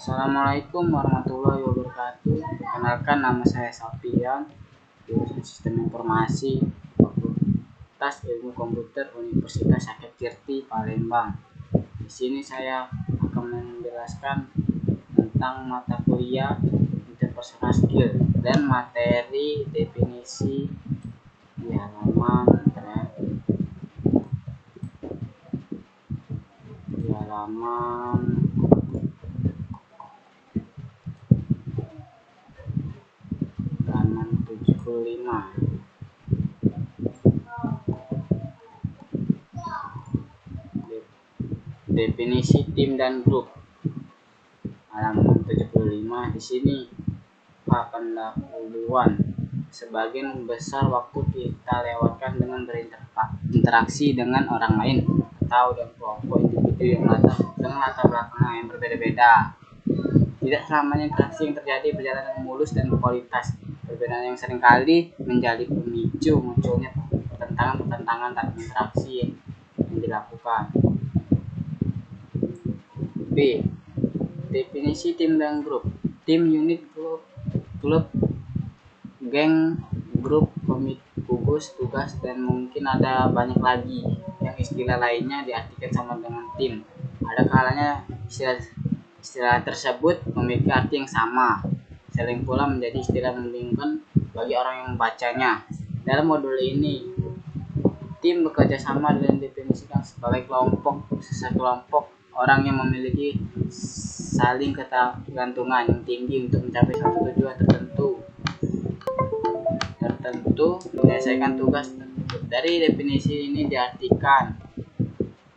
Assalamualaikum warahmatullahi wabarakatuh. Perkenalkan, nama saya Sapian, jurusan Sistem Informasi, Fakultas Ilmu Komputer Universitas Sakyakirti, Palembang. Di sini saya akan menjelaskan tentang mata kuliah Interpersonal Skill dan materi definisi di halaman halaman 75. Definisi tim dan grup. Halaman 75 di sini pendahuluan. Sebagian besar waktu kita lewatkan dengan berinteraksi dengan orang lain atau dengan kelompok individu yang dengan latar belakang yang berbeda-beda. Tidak selamanya interaksi yang terjadi berjalan dengan mulus dan berkualitas. Perbedaan yang seringkali menjadi pemicu munculnya pertentangan dalam interaksi yang dilakukan. B. Definisi tim dan grup. Tim, unit, klub, geng, grup, komite, gugus tugas, dan mungkin ada banyak lagi yang istilah lainnya diartikan sama dengan tim. Ada kalanya istilah tersebut memiliki arti yang sama, sering pula menjadi istilah membingungkan bagi orang yang membacanya. Dalam modul ini, tim bekerja sama dan didefinisikan sebagai sekelompok orang yang memiliki saling ketergantungan yang tinggi untuk mencapai suatu tujuan tertentu menyelesaikan tugas tersebut. Dari definisi ini diartikan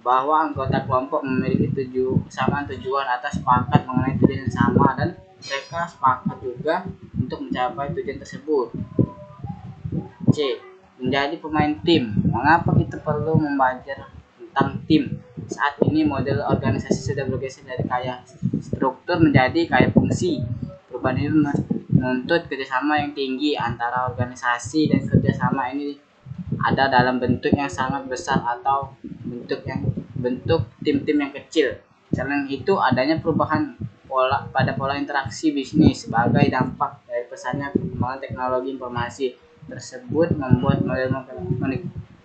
bahwa anggota kelompok memiliki kesamaan tujuan atau sepakat mengenai tujuan yang sama, dan mereka sepakat juga untuk mencapai tujuan tersebut. C. Menjadi pemain tim. Mengapa kita perlu membaca tentang tim? Saat ini model organisasi sudah bergeser dari kaya struktur menjadi kaya fungsi. Perubahan ini menuntut kerjasama yang tinggi antara organisasi, dan kerjasama ini ada dalam bentuk yang sangat besar atau bentuk tim-tim yang kecil. Selain itu, adanya perubahan pada pola interaksi bisnis sebagai dampak dari pesatnya perkembangan teknologi informasi tersebut membuat model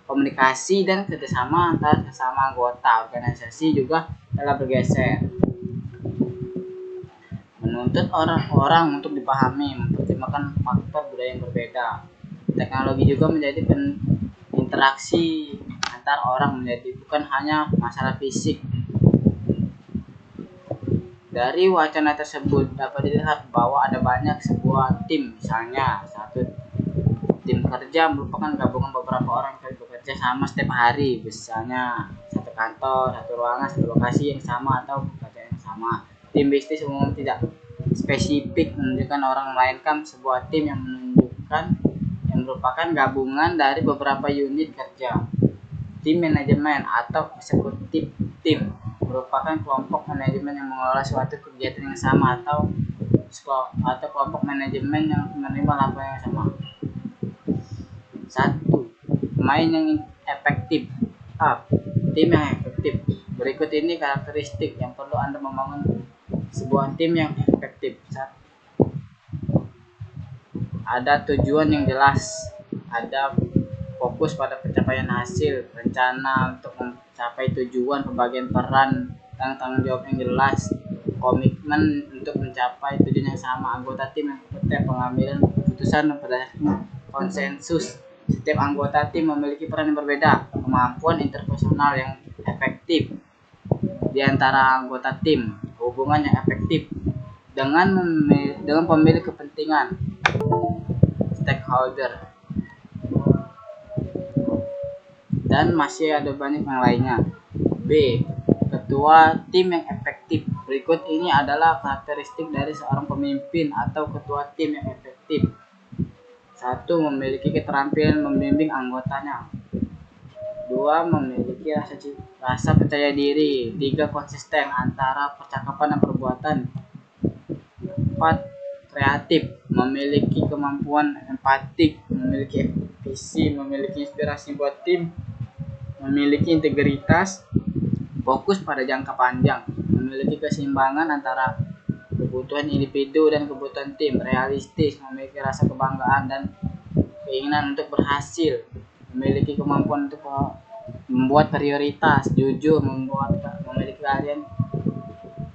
komunikasi dan kerjasama antar sesama anggota organisasi juga telah bergeser, menuntut orang-orang untuk dipahami, mempertimbangkan faktor budaya yang berbeda. Teknologi juga menjadi interaksi antar orang menjadi bukan hanya masalah fisik. Dari wacana tersebut dapat dilihat bahwa ada banyak sebuah tim, misalnya satu tim kerja merupakan gabungan beberapa orang yang bekerja sama setiap hari, misalnya satu kantor, satu ruangan, satu lokasi yang sama atau pekerjaan yang sama. Tim bisnis umumnya tidak spesifik menunjukkan orang, melainkan sebuah tim yang merupakan gabungan dari beberapa unit kerja. Tim manajemen atau eksekutif tim merupakan kelompok manajemen yang mengelola suatu kegiatan yang sama atau kelompok manajemen yang menerima laporan yang sama. 1. Pemain yang efektif. Tim yang efektif. Berikut ini karakteristik yang perlu Anda membangun sebuah tim yang efektif. 1. Ada tujuan yang jelas, ada fokus pada pencapaian hasil, rencana untuk mencapai tujuan, pembagian peran dan tanggung jawab yang jelas, komitmen untuk mencapai tujuan yang sama, anggota tim yang kompeten, pengambilan keputusan berdasarkan konsensus. Setiap anggota tim memiliki peran yang berbeda, kemampuan interpersonal yang efektif di antara anggota tim, hubungan yang efektif dengan pemilik kepentingan, stakeholder, dan masih ada banyak yang lainnya. B. Ketua tim yang efektif. Berikut ini adalah karakteristik dari seorang pemimpin atau ketua tim yang efektif. 1. Memiliki keterampilan membimbing anggotanya. 2. Memiliki rasa percaya diri. 3. Konsisten antara percakapan dan perbuatan. 4. Kreatif. Memiliki kemampuan empatik, memiliki visi, memiliki inspirasi buat tim, memiliki integritas, fokus pada jangka panjang, memiliki keseimbangan antara kebutuhan individu dan kebutuhan tim, realistis, memiliki rasa kebanggaan dan keinginan untuk berhasil, memiliki kemampuan untuk membuat prioritas, jujur, memiliki keahlian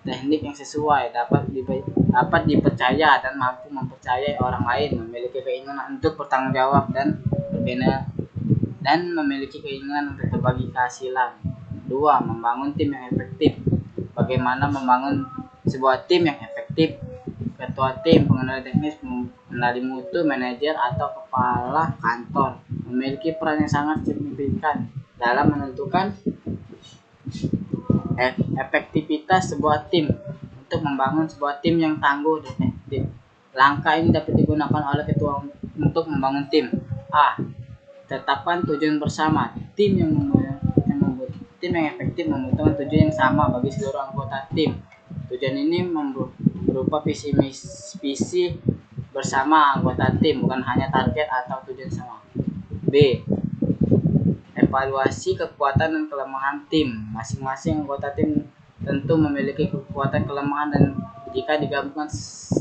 teknik yang sesuai, dapat dipercaya dan mampu mempercayai orang lain, memiliki keinginan untuk bertanggung jawab dan memiliki keinginan untuk berbagi kehasilan. 2. Membangun tim yang efektif. Bagaimana membangun sebuah tim yang efektif? Ketua tim, pengendali teknis, pengendali mutu, manajer atau kepala kantor memiliki peran yang sangat signifikan dalam menentukan efektivitas sebuah tim. Untuk membangun sebuah tim yang tangguh dan efektif, langkah ini dapat digunakan oleh ketua untuk membangun tim. A. Tetapkan tujuan bersama. Tim yang efektif membutuhkan tujuan yang sama bagi seluruh anggota tim. Tujuan ini berupa visi bersama anggota tim, bukan hanya target atau tujuan sama. B. Evaluasi kekuatan dan kelemahan tim. Masing-masing anggota tim tentu memiliki kekuatan, kelemahan, dan jika digabungkan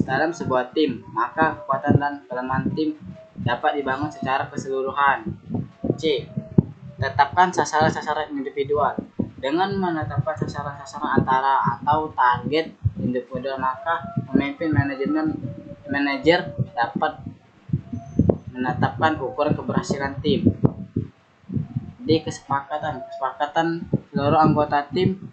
dalam sebuah tim, maka kekuatan dan kelemahan tim dapat dibangun secara keseluruhan. C. Tetapkan sasaran-sasaran individual. Dengan menetapkan sasaran-sasaran antara atau target individual, maka pemimpin manajer dapat menetapkan ukuran keberhasilan tim. D. Kesepakatan seluruh anggota tim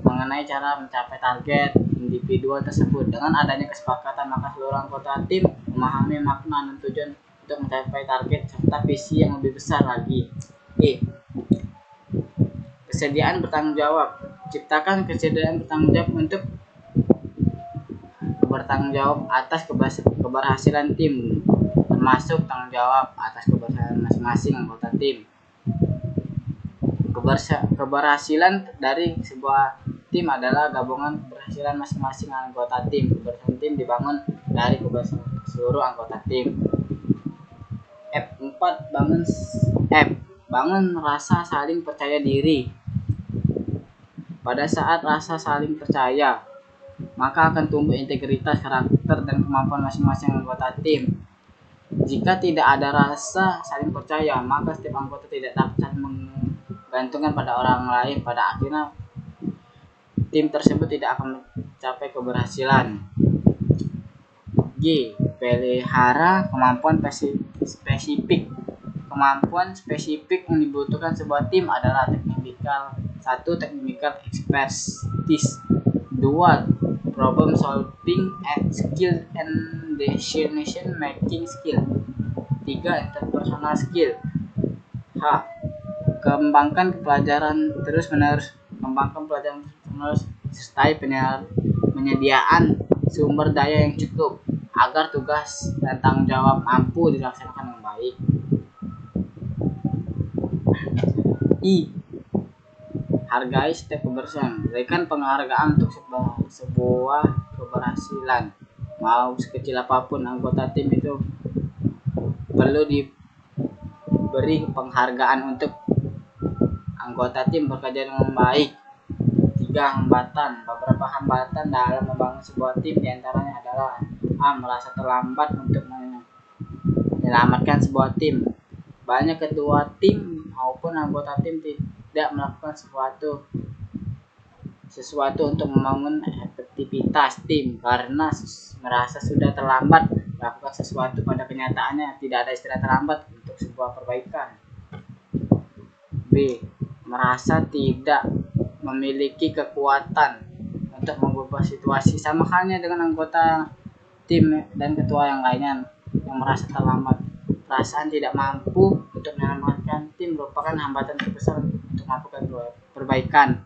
mengenai cara mencapai target individual tersebut. Dengan adanya kesepakatan, maka seluruh anggota tim memahami makna dan tujuan untuk mencapai target serta visi yang lebih besar lagi. E. Kesediaan bertanggung jawab. Ciptakan kesediaan bertanggung jawab untuk bertanggung jawab atas keberhasilan tim, termasuk tanggung jawab atas keberhasilan masing-masing anggota tim. Keberhasilan dari sebuah tim adalah gabungan keberhasilan masing-masing anggota tim. Keberhasilan tim dibangun dari keberhasilan seluruh anggota tim. F4. Bangun rasa saling percaya diri. Pada saat rasa saling percaya, maka akan tumbuh integritas, karakter, dan kemampuan masing-masing anggota tim. Jika tidak ada rasa saling percaya, maka setiap anggota tidak dapat saling menggantungkan pada orang lain. Pada akhirnya, tim tersebut tidak akan mencapai keberhasilan. G. Pelihara kemampuan spesifik. Kemampuan spesifik yang dibutuhkan sebuah tim adalah technical expertise, 2. problem solving skill and decision making skill, 3. interpersonal skill. H. Kembangkan pelajaran terus-menerus. Sertai penyediaan sumber daya yang cukup agar tugas dan tanggung jawab mampu dilaksanakan dengan baik. I. Hargai setiap keberhasilan. Berikan penghargaan untuk sebuah keberhasilan. Mau sekecil apapun anggota tim itu perlu diberi penghargaan untuk anggota tim bekerja dengan baik. 3. Hambatan. Beberapa hambatan dalam membangun sebuah tim diantaranya adalah A. Merasa terlambat untuk menyelamatkan sebuah tim. Banyak ketua tim maupun anggota tim tidak melakukan sesuatu untuk membangun efektivitas tim karena merasa sudah terlambat melakukan sesuatu. Pada kenyataannya tidak ada istilah terlambat untuk sebuah perbaikan. B. Merasa tidak memiliki kekuatan untuk mengubah situasi. Sama halnya dengan anggota tim dan ketua yang lainnya yang merasa terlambat. Perasaan tidak mampu untuk menyelamatkan tim merupakan hambatan terbesar untuk melakukan perbaikan.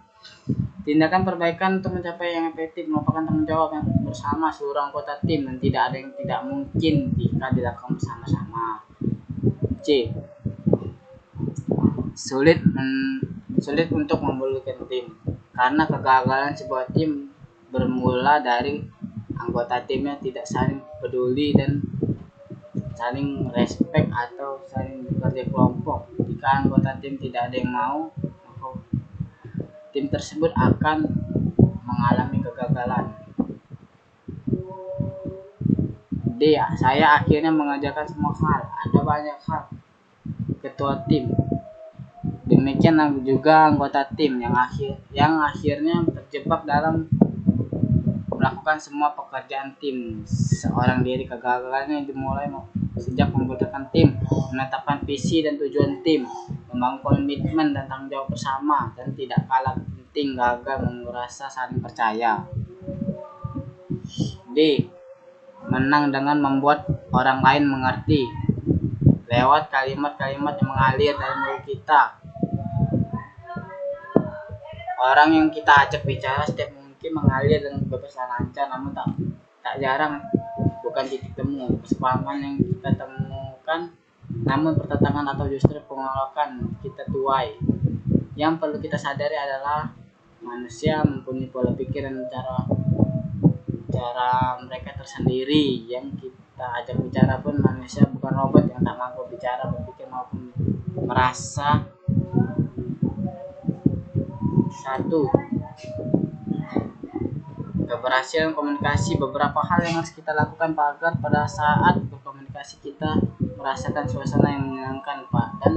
Tindakan perbaikan untuk mencapai yang efektif merupakan tanggung jawab yang bersama seluruh anggota tim dan tidak ada yang tidak mungkin jika dilakukan bersama-sama. C. Sulit untuk memulihkan tim karena kegagalan sebuah tim bermula dari anggota timnya tidak saling peduli dan saling respect atau saling bekerja kelompok. Jika anggota tim tidak ada yang mau, tim tersebut akan mengalami kegagalan. D. Saya akhirnya mengajarkan semua hal. Ada banyak hal. Ketua tim. Demikian juga anggota tim yang akhirnya terjebak dalam melakukan semua pekerjaan tim. Seorang diri kegagalannya dimulai sejak membutuhkan tim, menetapkan visi dan tujuan tim, membangun komitmen dan tanggung jawab bersama, dan tidak kalah penting gagal merasa saling percaya. D. Menang dengan membuat orang lain mengerti lewat kalimat-kalimat yang mengalir dari mulut kita. Orang yang kita ajak bicara setiap mungkin mengalir dengan bebas dan lancar, namun tak jarang bukan titik temu kesepahaman yang kita temukan, namun pertentangan atau justru penolakan kita tuai. Yang perlu kita sadari adalah manusia mempunyai pola pikir dan cara mereka tersendiri. Yang kita ajak bicara pun manusia bukan robot yang tak mampu bicara, berpikir maupun merasa. 1. Keberhasilan komunikasi. Beberapa hal yang harus kita lakukan agar pada saat berkomunikasi kita merasakan suasana yang menyenangkan, Pak. Dan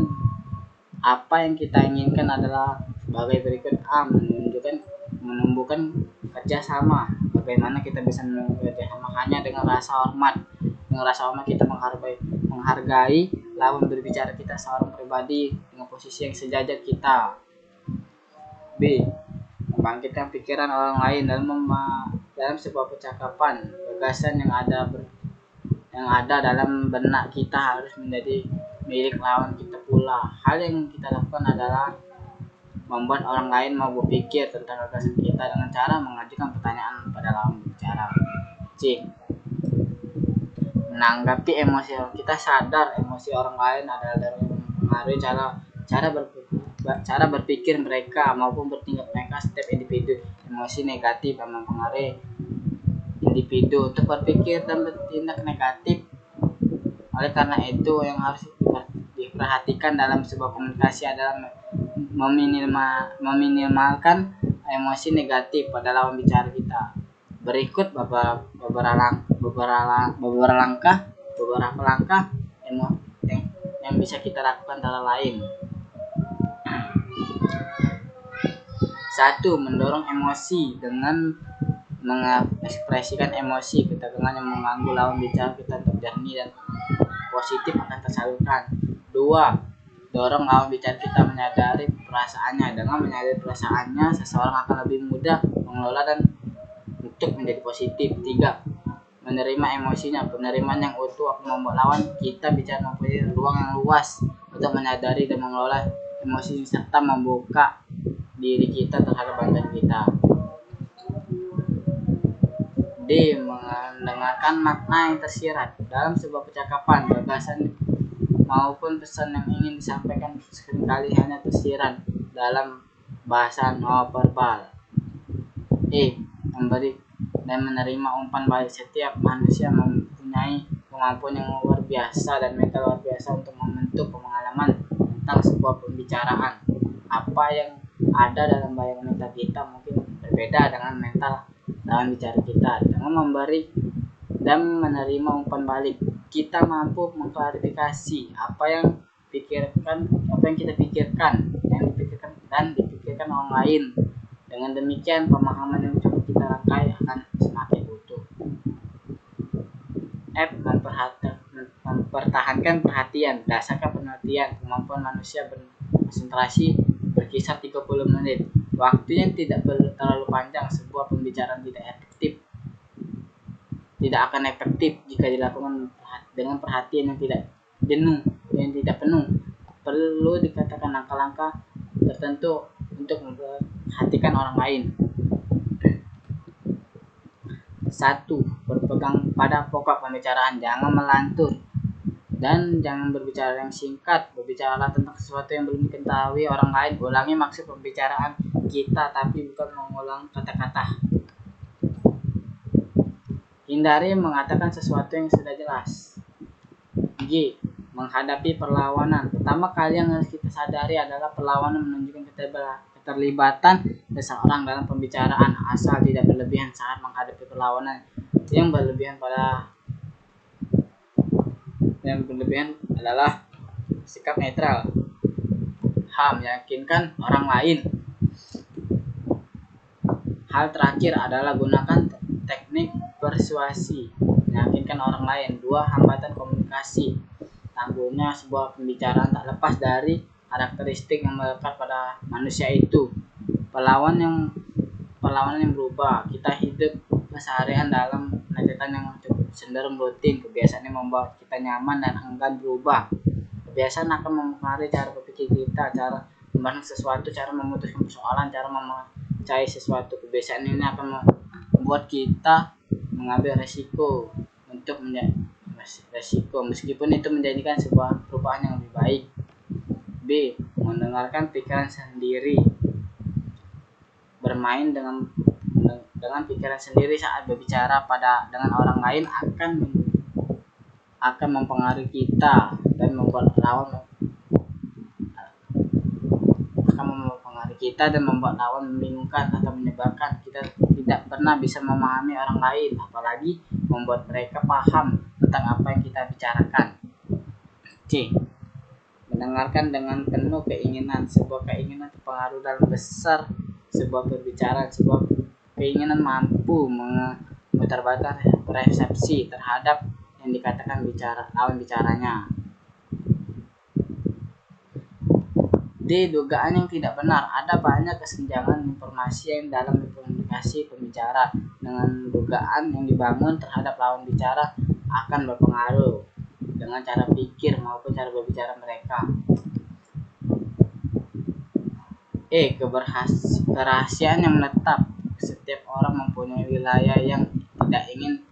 apa yang kita inginkan adalah sebagai berikut. A. Menumbuhkan kerjasama. Bagaimana kita bisa menumbuhkan kerjasama? Hanya dengan rasa hormat. Dengan rasa hormat kita menghargai lawan berbicara kita seorang pribadi dengan posisi yang sejajar kita. B. Membangkitkan pikiran orang lain dalam sebuah percakapan. Gagasan yang ada dalam benak kita harus menjadi milik lawan kita pula. Hal yang kita lakukan adalah membuat orang lain mau berpikir tentang gagasan kita dengan cara mengajukan pertanyaan pada lawan bicara. C. Menanggapi emosi. Kita sadar emosi orang lain adalah dari mempengaruhi cara berpikir mereka maupun bertindak mereka. Setiap individu emosi negatif yang mempengaruhi individu untuk berpikir dan bertindak negatif. Oleh karena itu yang harus diperhatikan dalam sebuah komunikasi adalah meminimalkan emosi negatif pada lawan bicara kita. Berikut beberapa langkah yang bisa kita lakukan antara lain. 1. Mendorong emosi dengan mengekspresikan emosi. Ketegangan yang mengganggu lawan bicara kita untuk jernih dan positif akan tersalurkan. 2. Dorong lawan bicara kita menyadari perasaannya. Dengan menyadari perasaannya, seseorang akan lebih mudah mengelola dan untuk menjadi positif. 3. Menerima emosinya. Penerimaan yang utuh akan membuat lawan kita bicara mempunyai ruang yang luas untuk menyadari dan mengelola emosi serta membuka diri kita terhadap bantuan kita. D. Mendengarkan makna yang tersirat dalam sebuah percakapan. Gagasan maupun pesan yang ingin disampaikan seringkali hanya tersirat dalam bahasa non-verbal. E. Memberi dan menerima umpan balik. Setiap manusia mempunyai kemampuan yang luar biasa dan mental luar biasa untuk membentuk pengalaman tentang sebuah pembicaraan. Apa yang ada dalam bayangan mental kita mungkin berbeda dengan mental lawan bicara kita. Dengan memberi dan menerima umpan balik, kita mampu mengklarifikasi apa yang kita pikirkan dan dipikirkan orang lain. Dengan demikian, pemahaman yang coba kita rangkai akan semakin utuh. F. Mempertahankan perhatian. Berdasarkan penelitian, kemampuan manusia berkonsentrasi berkisar 30 menit. Waktu yang tidak terlalu panjang. Sebuah pembicaraan tidak akan efektif jika dilakukan dengan perhatian yang tidak penuh. Perlu dikatakan langkah-langkah tertentu untuk memperhatikan orang lain. 1. Berpegang pada pokok pembicaraan. Jangan melantur dan jangan berbicara yang singkat. Berbicaralah tentang sesuatu yang belum diketahui orang lain. Ulangi maksud pembicaraan kita, tapi bukan mengulang kata-kata. Hindari mengatakan sesuatu yang sudah jelas. G. Menghadapi perlawanan. Pertama kali yang harus kita sadari adalah perlawanan menunjukkan keterlibatan seseorang dalam pembicaraan. Asal tidak berlebihan saat menghadapi perlawanan yang berlebihan pada yang berlebihan adalah sikap netral. H. Meyakinkan orang lain. Hal terakhir adalah gunakan teknik persuasi, meyakinkan orang lain. 2. Hambatan komunikasi. Tangguhnya sebuah pembicaraan tak lepas dari karakteristik yang melekat pada manusia itu. Perlawanan yang berubah. Kita hidup keseharian dalam rentetan yang cukup cenderung rutin. Kebiasaan yang membuat kita nyaman dan enggan berubah. Kebiasaan akan mempengaruhi cara berpikir kita, cara memandang sesuatu, cara memutuskan persoalan, cara mempercayai sesuatu. Kebiasaan ini akan membuat kita mengambil resiko untuk resiko meskipun itu menjadikan sebuah perubahan yang lebih baik. B. Mendengarkan pikiran sendiri. Bermain dengan pikiran sendiri saat berbicara dengan orang lain akan mempengaruhi kita dan membuat lawan membingungkan atau menyebabkan kita tidak pernah bisa memahami orang lain, apalagi membuat mereka paham tentang apa yang kita bicarakan. C. Mendengarkan dengan penuh keinginan. Sebuah keinginan terpengaruh dalam besar sebuah perbicaraan. Sebuah keinginan mampu memutarbalikkan persepsi terhadap yang dikatakan lawan bicaranya. D. Dugaan yang tidak benar. Ada banyak kesenjangan informasi yang dalam komunikasi pembicara. Dengan dugaan yang dibangun terhadap lawan bicara akan berpengaruh dengan cara pikir maupun cara berbicara mereka. E. Kerahasiaan yang menetap. Setiap orang mempunyai wilayah yang tidak ingin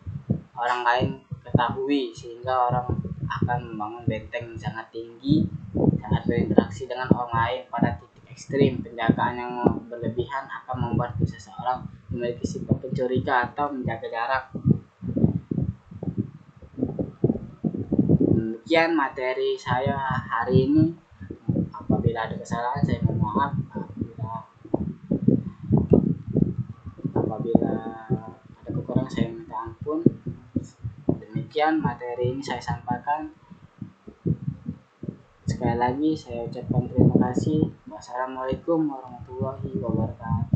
orang lain ketahui, sehingga orang akan membangun benteng yang sangat tinggi saat berinteraksi dengan orang lain. Pada titik ekstrim, penjagaan yang berlebihan akan membuat seseorang memiliki sifat pencuriga atau menjaga jarak. Demikian materi saya hari ini. Apabila ada kesalahan saya mohon maaf. Apabila ada kekurangan saya minta ampun. Demikian materi ini saya sampaikan. Sekali lagi saya ucapkan terima kasih. Wassalamualaikum warahmatullahi wabarakatuh.